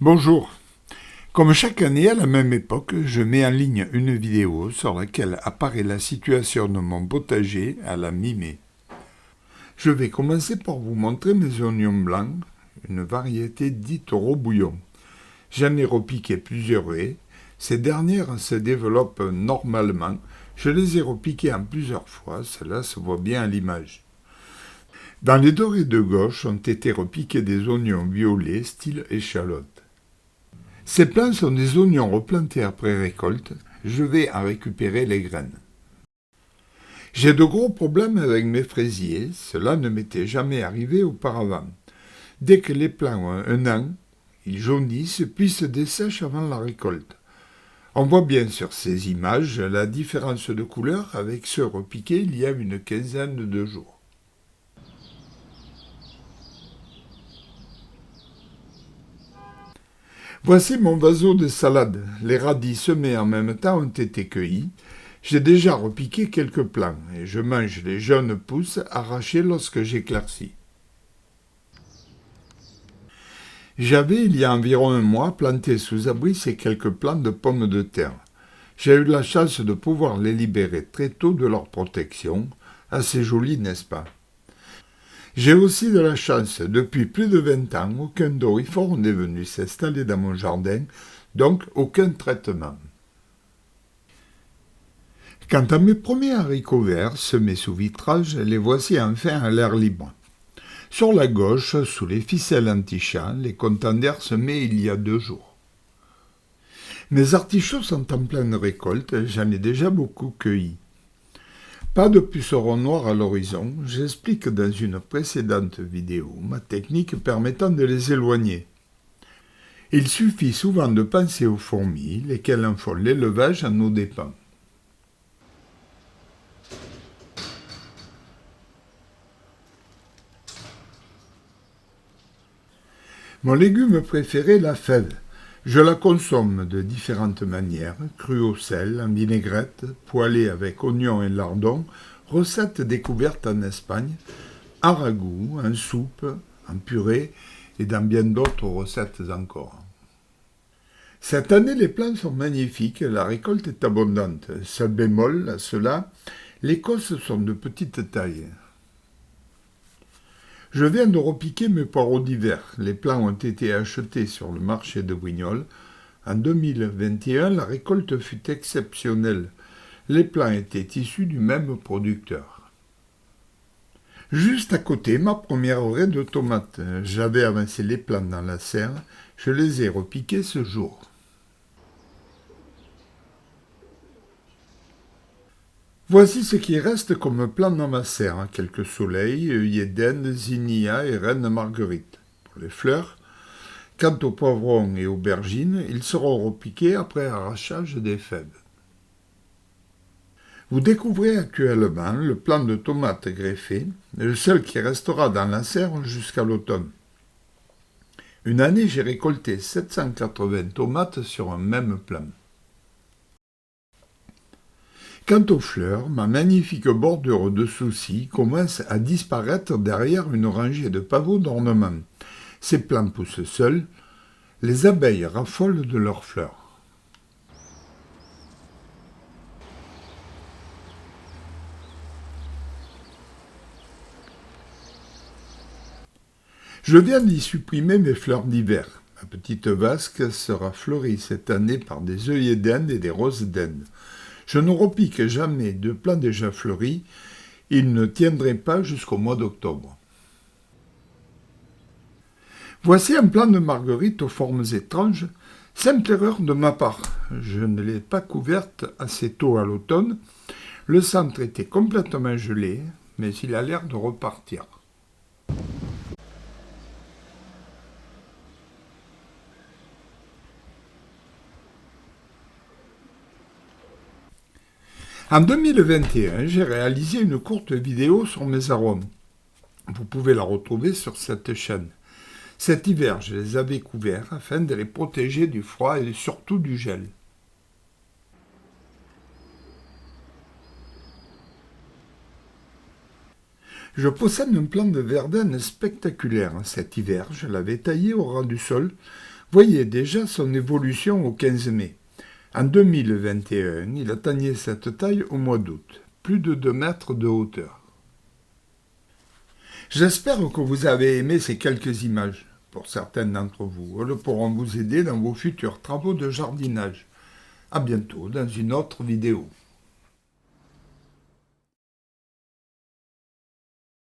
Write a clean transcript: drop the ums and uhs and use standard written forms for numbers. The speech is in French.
Bonjour. Comme chaque année à la même époque, je mets en ligne une vidéo sur laquelle apparaît la situation de mon potager à la mi-mai. Je vais commencer par vous montrer mes oignons blancs, une variété dite rebouillon. J'en ai repiqué plusieurs haies. Ces dernières se développent normalement. Je les ai repiquées en plusieurs fois, cela se voit bien à l'image. Dans les dorés de gauche ont été repiqués des oignons violets style échalote. Ces plants sont des oignons replantés après récolte. Je vais en récupérer les graines. J'ai de gros problèmes avec mes fraisiers. Cela ne m'était jamais arrivé auparavant. Dès que les plants ont un an, ils jaunissent puis se dessèchent avant la récolte. On voit bien sur ces images la différence de couleur avec ceux repiqués il y a une quinzaine de jours. Voici mon vaseau de salade. Les radis semés en même temps ont été cueillis. J'ai déjà repiqué quelques plants et je mange les jeunes pousses arrachées lorsque j'éclaircis. J'avais, il y a environ un mois, planté sous abri ces quelques plants de pommes de terre. J'ai eu la chance de pouvoir les libérer très tôt de leur protection. Assez joli, n'est-ce pas? J'ai aussi de la chance. Depuis plus de 20 ans, aucun doryphore n'est venu s'installer dans mon jardin, donc aucun traitement. Quant à mes premiers haricots verts, semés sous vitrage, les voici enfin à l'air libre. Sur la gauche, sous les ficelles anti-chat, les contenders semés il y a 2 jours. Mes artichauts sont en pleine récolte, j'en ai déjà beaucoup cueilli. Pas de pucerons noirs à l'horizon, j'explique dans une précédente vidéo ma technique permettant de les éloigner. Il suffit souvent de penser aux fourmis, lesquelles en font l'élevage à nos dépens. Mon légume préféré, la fève. Je la consomme de différentes manières, crue au sel, en vinaigrette, poêlée avec oignons et lardons, recette découverte en Espagne, en ragoût, en soupe, en purée et dans bien d'autres recettes encore. Cette année, les plants sont magnifiques, la récolte est abondante. Seul bémol à cela, les cosses sont de petite taille. Je viens de repiquer mes poireaux d'hiver. Les plants ont été achetés sur le marché de Brignoles. En 2021, la récolte fut exceptionnelle. Les plants étaient issus du même producteur. Juste à côté, ma première raie de tomates. J'avais avancé les plants dans la serre. Je les ai repiqués ce jour. Voici ce qui reste comme plants dans ma serre. Quelques soleils, œillets d'Inde, zinnia et reine marguerite. Pour les fleurs, quant aux poivrons et aubergines, ils seront repiqués après arrachage des fèves. Vous découvrez actuellement le plant de tomates greffé, le seul qui restera dans la serre jusqu'à l'automne. Une année, j'ai récolté 780 tomates sur un même plant. Quant aux fleurs, ma magnifique bordure de soucis commence à disparaître derrière une rangée de pavots d'ornement. Ces plants poussent seuls, les abeilles raffolent de leurs fleurs. Je viens d'y supprimer mes fleurs d'hiver. Ma petite vasque sera fleurie cette année par des œillets d'Inde et des roses d'Inde. Je ne repique jamais de plants déjà fleuris, ils ne tiendraient pas jusqu'au mois d'octobre. Voici un plant de marguerite aux formes étranges, simple erreur de ma part. Je ne l'ai pas couverte assez tôt à l'automne. Le centre était complètement gelé, mais il a l'air de repartir. En 2021, j'ai réalisé une courte vidéo sur mes arômes. Vous pouvez la retrouver sur cette chaîne. Cet hiver, je les avais couverts afin de les protéger du froid et surtout du gel. Je possède un plant de verdaine spectaculaire. Cet hiver, je l'avais taillé au ras du sol. Voyez déjà son évolution au 15 mai. En 2021, il atteignait cette taille au mois d'août, plus de 2 mètres de hauteur. J'espère que vous avez aimé ces quelques images. Pour certaines d'entre vous, elles pourront vous aider dans vos futurs travaux de jardinage. À bientôt dans une autre vidéo.